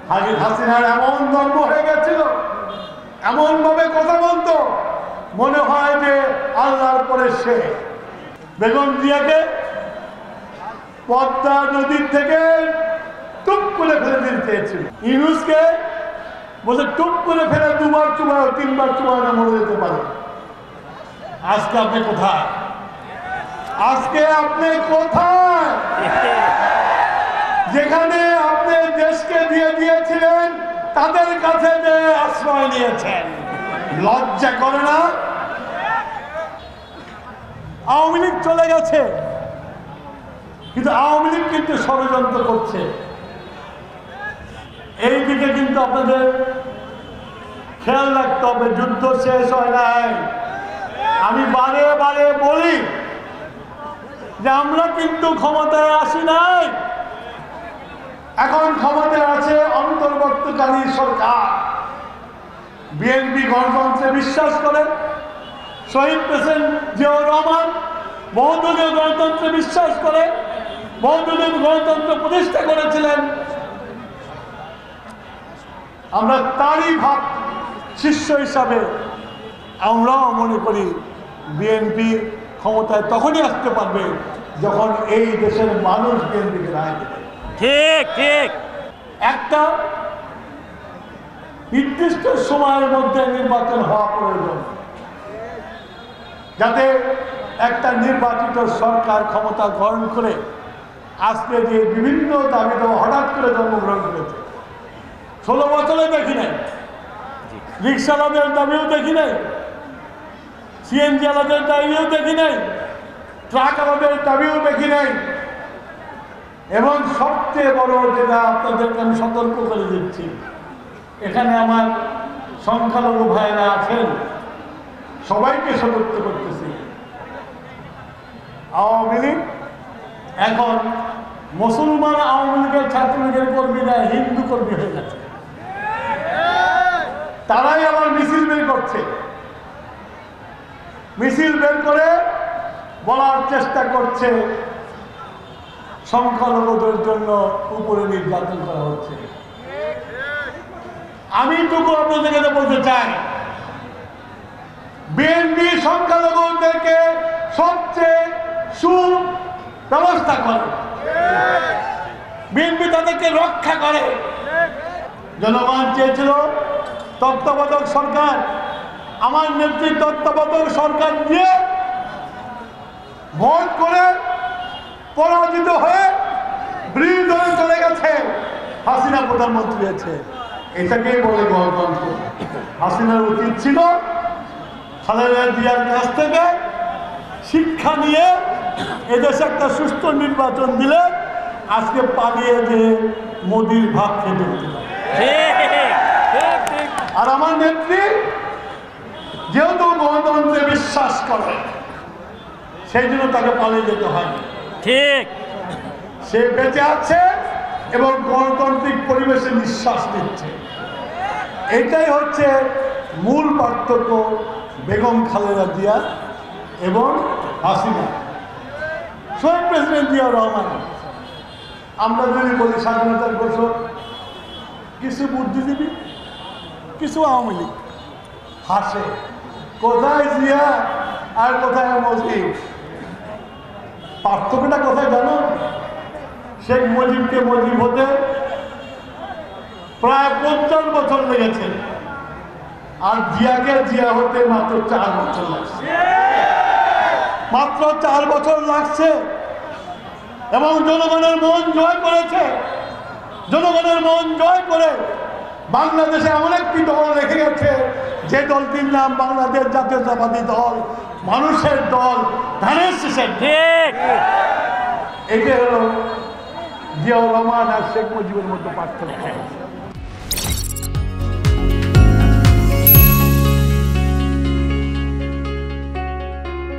হাসিনার এমন দম্ভ হয়ে গেছিল, এমন ভাবে কথা বলতো মনে হয় যে আল্লাহর পরে সে। বেগম জিয়াকে পদ্মা নদীর থেকে টুপ করে ফেলে দিতে চেয়েছিল। ইউনূসকে বলে টুপ করে ফেলে 2 বার চুবায় 3 বার চুবায় না মরে যেতে পারে। আজকে আপনি কোথায়? আজকে আপনি কোথায়? যেখানে আপনি দেশকে দিয়ে দিয়েছিলেন তাদের কাছে যে আশ্রয় নিয়েছেন, লজ্জা করে না? আওয়ামী লীগ চলে গেছে, কিন্তু আওয়ামী লীগ কিন্তু ষড়যন্ত্র করছে। এই দিকে কিন্তু আপনাদের খেয়াল রাখতে হবে। যুদ্ধ শেষ হয় নাই। আমি বারে বারে বলি যে আমরা কিন্তু ক্ষমতায় আসি নাই, এখন ক্ষমতায় আছে অন্তর্বর্তীকালীন সরকার। বিএনপি গণতন্ত্রে বিশ্বাস করে, শহীদ প্রেসিডেন্ট জিয়াউর রহমান বহুদলীয় গণতন্ত্রে বিশ্বাস করে, বহুদলীয় গণতন্ত্র প্রতিষ্ঠা করেছিলেন। আমরা তারই ভাব শিষ্য হিসাবে আমরাও মনে করি বিএনপি ক্ষমতায় তখনই আসতে পারবে যখন এই দেশের মানুষ বিএনপিকে রায় দেবে। ঠিক ঠিক। একটা নির্দিষ্ট সময়ের মধ্যে নির্বাচন হওয়া প্রয়োজন, যাতে একটা নির্বাচিত সরকার ক্ষমতা গ্রহণ করে আজকে যে বিভিন্ন দাবি দেওয়া হঠাৎ করে জন্মগ্রহণ করেছে। 16 বছরে দেখি নাই, রিক্সাওয়ালাদের দাবিও দেখি নাই, সিএনজি আলাদের দাবিও দেখি নাই, ট্রাক আলাদের দাবিও দেখি নাই। এবং সবচেয়ে বড় যেটা আপনাদেরকে আমি সতর্ক করে দিচ্ছি, এখানে আমার সংখ্যালঘু ভাইয়েরা আছেন, সবাইকে সতর্ক করতেছি, আওয়ামী লীগ এখন মুসলমান আওয়ামী লীগের ছাত্রলীগের কর্মীরা হিন্দু কর্মী হয়ে গেছে। তারাই আবার মিছিল বের করছে, মিছিল বের করে বলার চেষ্টা করছে সংখ্যালঘুদের জন্য উপরে নির্যাতন করা হচ্ছে। আমি টুকু আপনাদেরকে বলতে চাই, বিএনপি সংখ্যালঘুদেরকে সবচেয়ে সুব্যবস্থা করে, বিএনপি তাদেরকে রক্ষা করে। জনগণ চেয়েছিল তত্ত্বাবধায়ক সরকার, আমার নেতৃত্ব তত্ত্বাবধায়ক সরকার দিয়ে ভোট করে পরাজিত হয়ে বিরোধী দলে চলে গেছে, হাসিনা প্রধানমন্ত্রী আছে। এটাকেই বলে গণতন্ত্র। হাসিনার উচিত ছিল খালেদা জিয়ার কাছ থেকে শিক্ষা নিয়ে এদেশে একটা সুস্থ নির্বাচন দিলে আজকে পালিয়ে যে মোদির ভাব খেতে হতে পারে। আর আমার নেত্রী যেহেতু গণতন্ত্রে বিশ্বাস করে, সেই জন্য তাকে পালিয়ে যেতে হয়। ঠিক, সে বেঁচে আছে এবং গণতান্ত্রিক পরিবেশে নিঃশ্বাস নিচ্ছে। এটাই হচ্ছে মূল পার্থক্য বেগম খালেদা জিয়া এবং হাসিনা। শহীদ প্রেসিডেন্ট জিয়াউর রহমান, আমরা যদি বলি স্বাধীনতার ঘোষক, কিছু বুদ্ধিজীবী, কিছু আওয়ামী লীগ হাসে, কোথায় জিয়া আর কোথায় মুজিব। পার্থক্যটা কোথায় জানো? শেখ মুজিবকে মুজিব হতে প্রায় 50 বছর লেগেছে, আর জিয়াকে জিয়া হতে মাত্র 4 বছর লাগছে। মাত্র 4 বছর লাগছে এবং জনগণের মন জয় করেছে। জনগণের মন জয় করে বাংলাদেশে এমন একটি দল রেখে গেছে, যে দলটির নাম বাংলাদেশ জাতীয়তাবাদী দল, মানুষের দল, ধানের শীষের। ঠিক, এটা হলো জিয়াউর রহমান আর শেখ মুজিবের মধ্যে পার্থক্য।